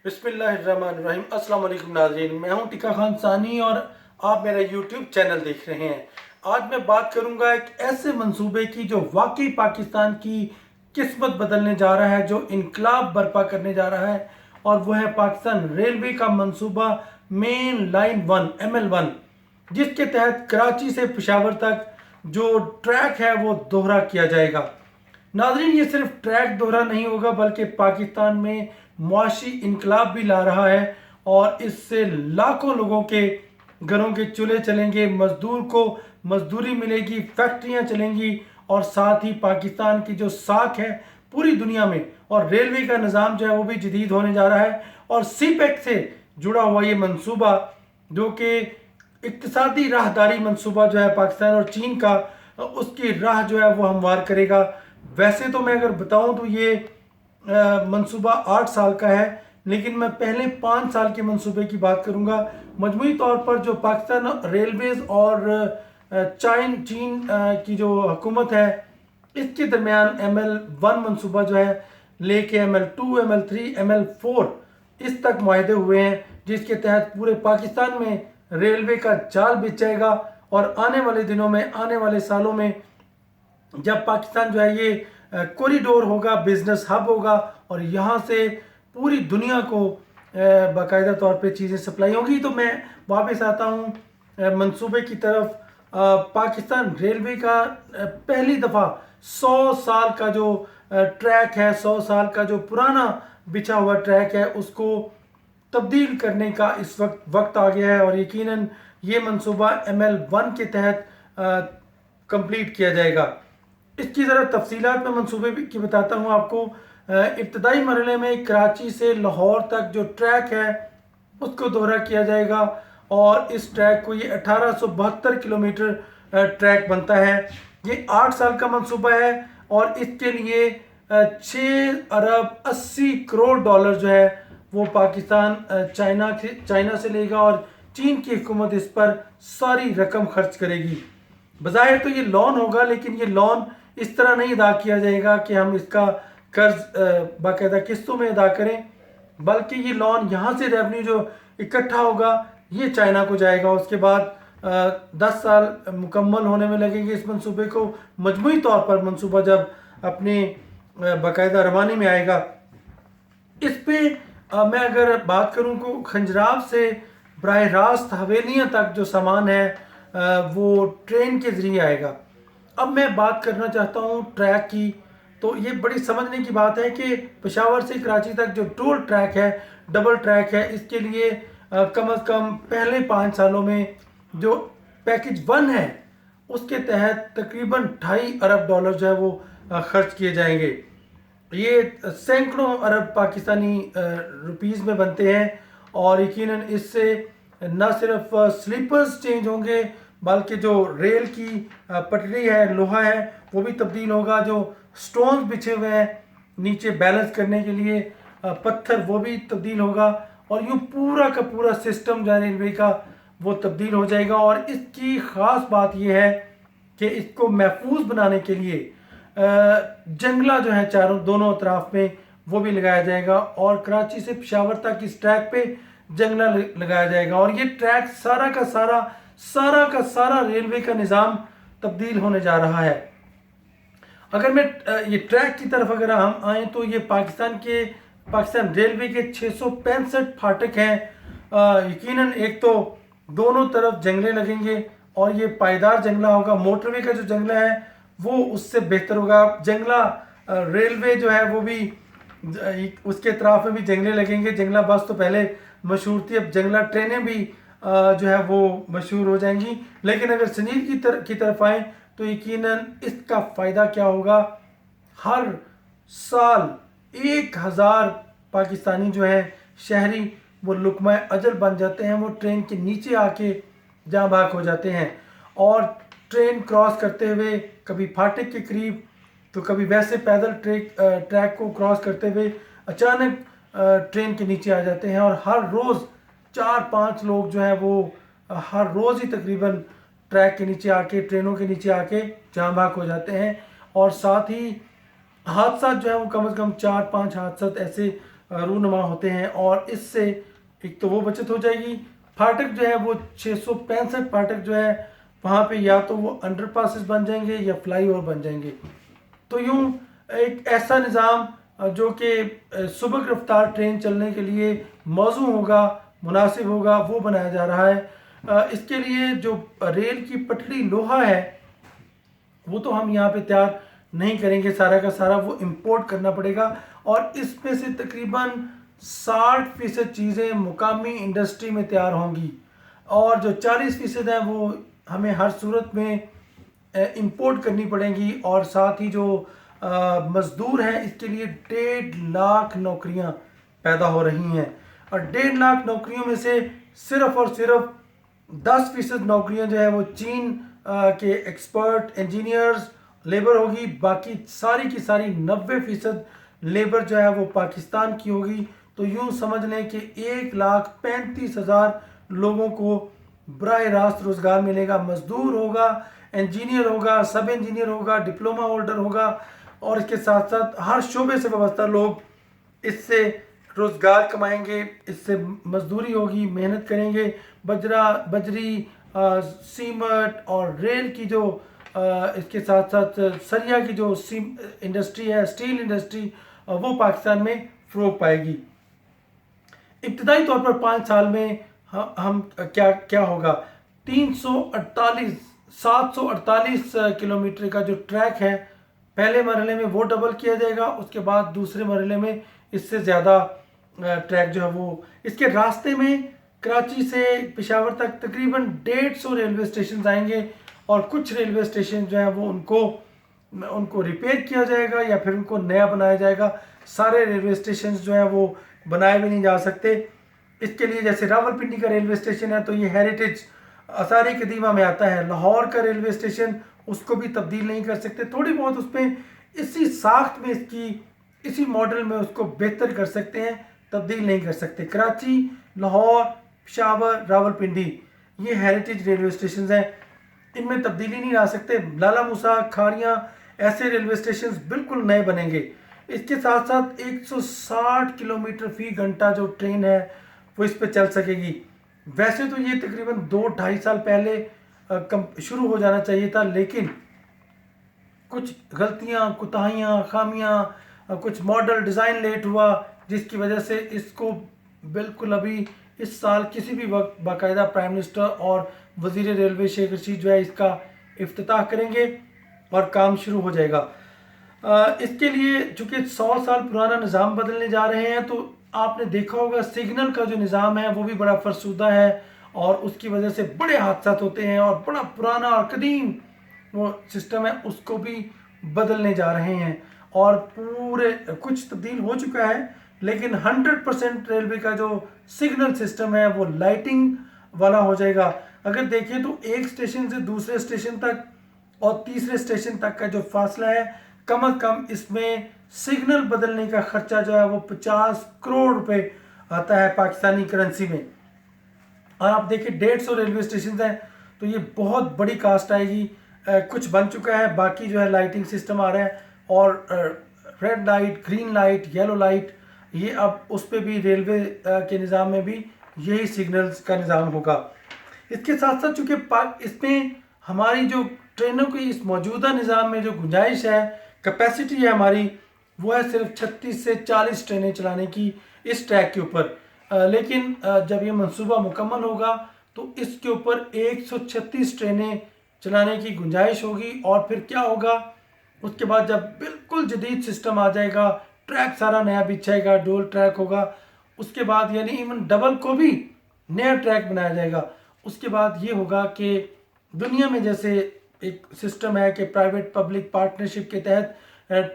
बिस्मिल्लाहिर्रहमानिर्रहीम। अस्सलाम वालेकुम नाज़रीन, मैं हूं टिका खान सानी और आप मेरा यूट्यूब चैनल देख रहे हैं। आज मैं बात करूंगा एक ऐसे मंसूबे की जो वाकई पाकिस्तान की किस्मत बदलने जा रहा है, जो इनकलाब बर्पा करने जा रहा है, और वो है पाकिस्तान रेलवे का मंसूबा मेन लाइन 1 ML1, जिसके तहत कराची से पेशावर तक जो ट्रैक है वो दोहरा किया जाएगा। नाज़रीन, ये सिर्फ ट्रैक दोहरा नहीं होगा बल्कि पाकिस्तान में मुआशी इनकलाब भी ला रहा है, और इससे लाखों लोगों के घरों के चूल्हे चलेंगे, मजदूर को मजदूरी मिलेगी, फैक्ट्रियां चलेंगी, और साथ ही पाकिस्तान की जो साख है पूरी दुनिया में, और रेलवे का निज़ाम जो है वो भी जदीद होने जा रहा है। और सीपेक से जुड़ा हुआ ये मंसूबा, जो कि इक्तिसादी राहदारी मंसूबा जो है पाकिस्तान और चीन का, उसकी राह जो है वो हमवार करेगा। वैसे तो मैं अगर बताऊं तो ये मंसूबा 8 साल का है, लेकिन मैं पहले 5 साल के मंसूबे की बात करूंगा। मजमूई तौर पर जो पाकिस्तान रेलवेज और चीन की जो हुकूमत है, इसके दरमियान ML1 मंसूबा जो है लेके ML2, ML3, ML4 इस तक मुआहदे हुए हैं, जिसके तहत पूरे पाकिस्तान में रेलवे का जाल बिछ जाएगा। और आने वाले दिनों में, आने वाले सालों में, जब पाकिस्तान जो है ये कॉरिडोर होगा, बिजनेस हब होगा, और यहाँ से पूरी दुनिया को बाकायदा तौर पे चीज़ें सप्लाई होंगी, तो मैं वापस आता हूँ मंसूबे की तरफ। पाकिस्तान रेलवे का पहली दफ़ा 100 साल का जो ट्रैक है, 100 साल का जो पुराना बिछा हुआ ट्रैक है, उसको तब्दील करने का इस वक्त आ गया है, और यकीनन ये मंसूबा ML1 के तहत कंप्लीट किया जाएगा। इसकी ज़रा तफसीलात में मंसूबे की बताता हूँ आपको। इब्तदाई मरहले में कराची से लाहौर तक जो ट्रैक है उसको दोहरा किया जाएगा, और इस ट्रैक को ये 1872 किलोमीटर ट्रैक बनता है। ये 8 साल का मंसूबा है, और इसके लिए 6 अरब 80 करोड़ डॉलर जो है वो पाकिस्तान चाइना से लेगा, और चीन की हुकूमत इस पर सारी रकम खर्च करेगी। बज़ाहिर तो ये लोन होगा, लेकिन ये लोन इस तरह नहीं अदा किया जाएगा कि हम इसका कर्ज बाकायदा किस्तों में अदा करें, बल्कि ये लोन यहाँ से रेवेन्यू जो इकट्ठा होगा ये चाइना को जाएगा। उसके बाद 10 साल मुकम्मल होने में लगेंगे इस मंसूबे को। मजमूई तौर पर मंसूबा जब अपने बाकायदा रवानी में आएगा, इस पे मैं अगर बात करूँ को खंजराव से बराह रास्त हवेलियाँ तक जो सामान है वो ट्रेन के ज़रिए आएगा। अब मैं बात करना चाहता हूँ ट्रैक की। तो ये बड़ी समझने की बात है कि पेशावर से कराची तक जो टोल ट्रैक है, डबल ट्रैक है, इसके लिए कम अज़ कम पहले 5 सालों में जो पैकेज 1 है उसके तहत तकरीबन 2.5 अरब डॉलर जो है वो खर्च किए जाएंगे। ये सैकड़ों अरब पाकिस्तानी रुपीस में बनते हैं, और यकीनन इससे न सिर्फ स्लीपर्स चेंज होंगे, बल्कि जो रेल की पटरी है, लोहा है, वो भी तब्दील होगा। जो स्टोन्स बिछे हुए हैं नीचे बैलेंस करने के लिए, पत्थर, वो भी तब्दील होगा, और यूँ पूरा का पूरा सिस्टम जो है रेलवे का वो तब्दील हो जाएगा। और इसकी ख़ास बात यह है कि इसको महफूज बनाने के लिए जंगला जो है दोनों अतराफ में वो भी लगाया जाएगा, और कराची से पेशावर तक इस ट्रैक पे जंगला लगाया जाएगा। और ये ट्रैक सारा का सारा रेलवे का निज़ाम तब्दील होने जा रहा है। अगर मैं ये ट्रैक की तरफ अगर हम आएँ तो ये पाकिस्तान रेलवे के 665 फाटक हैं। यकीनन एक तो दोनों तरफ जंगले लगेंगे, और ये पायदार जंगला होगा। मोटरवे का जो जंगला है वो उससे बेहतर होगा। जंगला रेलवे जो है वो भी, उसके तरफ में भी जंगले लगेंगे। जंगला बस तो पहले मशहूर थी, अब जंगला ट्रेनें भी जो है वो मशहूर हो जाएंगी। लेकिन अगर संजीद की तरफ आएँ तो यकीनन इसका फ़ायदा क्या होगा, हर साल 1000 पाकिस्तानी जो हैं शहरी वो लुकमा अजल बन जाते हैं। वो ट्रेन के नीचे आके जाँ बाक हो जाते हैं, और ट्रेन क्रॉस करते हुए कभी फाटक के करीब तो कभी वैसे पैदल ट्रैक को क्रॉस करते हुए अचानक ट्रेन के नीचे आ जाते हैं। और हर रोज़ 4-5 लोग जो हैं वो हर रोज़ ही तकरीबन ट्रैक के नीचे आके, ट्रेनों के नीचे आके जाँ बाक हो जाते हैं। और साथ ही हादसा जो है वो कम से कम 4-5 हादसा ऐसे रूनुमा होते हैं, और इससे एक तो वो बचत हो जाएगी। फाटक जो है वो 665 फाटक जो है वहाँ पे या तो वो अंडर पासिस बन जाएंगे या फ्लाई ओवर बन जाएंगे। तो यूँ एक ऐसा निज़ाम जो कि सुबह रफ्तार ट्रेन चलने के लिए मौजू होगा, मुनासिब होगा, वो बनाया जा रहा है। इसके लिए जो रेल की पटड़ी लोहा है वो तो हम यहाँ पे तैयार नहीं करेंगे, सारा का सारा वो इंपोर्ट करना पड़ेगा, और इसमें से तकरीबन 60% चीज़ें मुकामी इंडस्ट्री में तैयार होंगी, और जो 40% है वो हमें हर सूरत में इंपोर्ट करनी पड़ेंगी। और साथ ही जो मज़दूर हैं इसके लिए 1.5 लाख नौकरियां पैदा हो रही हैं, और 1.5 लाख नौकरियों में से सिर्फ़ और सिर्फ 10% नौकरियां जो है वो चीन के एक्सपर्ट इंजीनियर्स लेबर होगी, बाकी सारी की सारी 90% लेबर जो है वो पाकिस्तान की होगी। तो यूँ समझ लें कि 1,35,000 लोगों को बराह रास्त रोज़गार मिलेगा। मज़दूर होगा, इंजीनियर होगा, सब इंजीनियर होगा, डिप्लोमा होल्डर होगा, और इसके साथ साथ हर शोबे से वाबस्ता लोग इससे रोज़गार कमाएंगे, इससे मजदूरी होगी, मेहनत करेंगे। बजरी, सीमेंट और रेल की जो इसके साथ साथ सरिया की जो इंडस्ट्री है, स्टील इंडस्ट्री, वो पाकिस्तान में फ़रोग पाएगी। इब्तदाई तौर पर 5 साल में हम क्या क्या होगा, 748 किलोमीटर का जो ट्रैक है पहले मरहले में वो डबल किया जाएगा, उसके बाद दूसरे मरहले में इससे ज़्यादा ट्रैक जो है वो। इसके रास्ते में कराची से पेशावर तक तकरीबन 150 रेलवे स्टेशन आएंगे, और कुछ रेलवे स्टेशन जो है वो उनको रिपेयर किया जाएगा या फिर उनको नया बनाया जाएगा। सारे रेलवे स्टेशन जो है वो बनाए भी नहीं जा सकते। इसके लिए जैसे रावलपिंडी का रेलवे स्टेशन है तो ये हेरिटेज आसारी कदीमा में आता है। लाहौर का रेलवे स्टेशन उसको भी तब्दील नहीं कर सकते, थोड़ी बहुत उसमें इसी साख्त में इसी मॉडल में उसको बेहतर कर सकते हैं, तब्दील नहीं कर सकते। कराची, लाहौर, पेशावर, रावलपिंडी ये हेरिटेज रेलवे स्टेशन हैं, इनमें तब्दीली नहीं ला सकते। लाला मूसा, खारियाँ ऐसे रेलवे स्टेशन बिल्कुल नए बनेंगे। इसके साथ साथ 160 किलोमीटर फी घंटा जो ट्रेन है वो इस पर चल सकेगी। वैसे तो ये तकरीबन 2-2.5 साल पहले शुरू हो जाना चाहिए था, लेकिन कुछ गलतियां, कोताहियां, खामियां, कुछ मॉडल डिज़ाइन लेट हुआ, जिसकी वजह से इसको बिल्कुल अभी इस साल किसी भी वक्त बाकायदा प्राइम मिनिस्टर और वज़ीर रेलवे शेख रशीद जो है इसका इफ्तिताह करेंगे और काम शुरू हो जाएगा। इसके लिए चूँकि 100 साल पुराना निज़ाम बदलने जा रहे हैं, तो आपने देखा होगा सिग्नल का जो निज़ाम है वो भी बड़ा फरसूदा है, और उसकी वजह से बड़े हादसा होते हैं, और बड़ा पुराना और कदीम वो सिस्टम है उसको भी बदलने जा रहे हैं। और पूरे कुछ तब्दील हो चुका है, लेकिन 100% रेलवे का जो सिग्नल सिस्टम है वो लाइटिंग वाला हो जाएगा। अगर देखें तो एक स्टेशन से दूसरे स्टेशन तक और तीसरे स्टेशन तक का जो फासला है, कम अज़ कम इसमें सिग्नल बदलने का खर्चा जो है वो 50 करोड़ रुपए आता है पाकिस्तानी करेंसी में। और आप देखिए 150 रेलवे स्टेशन हैं, तो ये बहुत बड़ी कास्ट आएगी। कुछ बन चुका है, बाकी जो है लाइटिंग सिस्टम आ रहा है, और red light, green light, yellow light, ये अब उस पर भी रेलवे के निज़ाम में भी यही सिग्नल्स का निज़ाम होगा। इसके साथ साथ चूँकि इसमें हमारी जो ट्रेनों की इस मौजूदा निज़ाम में जो गुंजाइश है, कैपेसिटी है हमारी, वो है सिर्फ 36 से 40 ट्रेनें चलाने की इस ट्रैक के ऊपर। लेकिन जब ये मंसूबा मुकम्मल होगा तो इसके ऊपर 136 ट्रेनें चलाने की गुंजाइश होगी। और फिर क्या होगा, उसके बाद जब बिल्कुल जदीद सिस्टम आ जाएगा, ट्रैक सारा नया बिछाएगा, डोल ट्रैक होगा, उसके बाद यानी इवन डबल को भी नया ट्रैक बनाया जाएगा। उसके बाद ये होगा कि दुनिया में जैसे एक सिस्टम है कि प्राइवेट पब्लिक पार्टनरशिप के तहत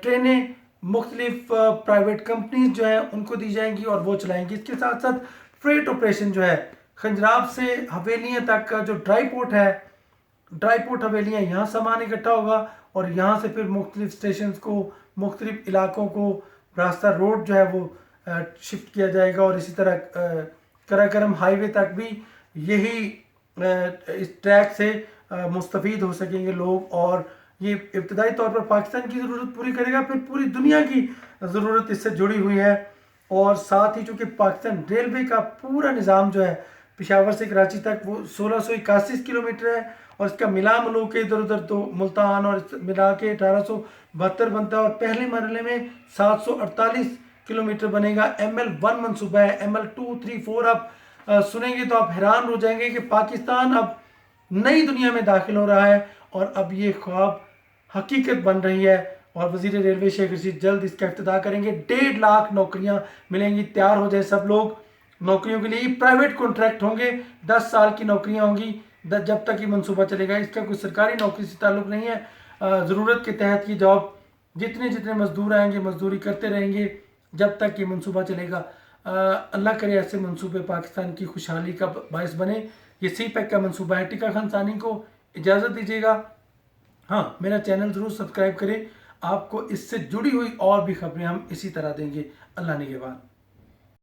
ट्रेनें मुख्तलिफ प्राइवेट कंपनीज जो है उनको दी जाएंगी और वो चलाएंगी। इसके साथ साथ फ्रेट ऑपरेशन जो है, खंजराब से हवेलियाँ तक का जो ड्राई पोर्ट हवेलियाँ, यहाँ सामान इकट्ठा होगा और यहाँ से फिर मुख्तलिफ स्टेशन को, मुख्तलिफ इलाकों को रास्ता रोड जो है वो शिफ्ट किया जाएगा। और इसी तरह कराकरम हाईवे तक भी यही इस ट्रैक से मुस्तफ़ीद हो सकेंगे लोग। और ये इब्तदाई तौर पर पाकिस्तान की ज़रूरत पूरी करेगा, फिर पूरी दुनिया की ज़रूरत इससे जुड़ी हुई है। اور ساتھ ہی چونکہ پاکستان ریلوے کا پورا نظام جو ہے پشاور سے کراچی تک وہ 1681 کلومیٹر ہے، اور اس کا ملا ملو کے ادھر ادھر تو ملتان اور ملا کے 1872 بنتا ہے، اور پہلے مرحلے میں 748 کلومیٹر بنے گا۔ ML1 منصوبہ ہے، ML2 3 4 آپ سنیں گے تو آپ حیران ہو جائیں گے کہ پاکستان اب نئی دنیا میں داخل ہو رہا ہے، اور اب یہ خواب حقیقت بن رہی ہے، اور وزیر ریلوے شیخ رشید جلد اس کا افتتاح کریں گے۔ 1.5 لاکھ نوکریاں ملیں گی، تیار ہو جائے سب لوگ نوکریوں کے لیے۔ پرائیویٹ کانٹریکٹ ہوں گے، 10 سال کی نوکریاں ہوں گی جب تک یہ منصوبہ چلے گا۔ اس کا کوئی سرکاری نوکری سے تعلق نہیں ہے، ضرورت کے تحت یہ جاب جتنے مزدور آئیں گے مزدوری کرتے رہیں گے جب تک یہ منصوبہ چلے گا۔ اللہ کرے ایسے منصوبے پاکستان کی خوشحالی کا باعث بنے۔ یہ سی پیک کا منصوبہ ہے۔ ٹکا خان ثانی کو اجازت دیجیے گا، ہاں میرا چینل ضرور سبسکرائب کریں، آپ کو اس سے جڑی ہوئی اور بھی خبریں ہم اسی طرح دیں گے۔ اللہ نگہبان۔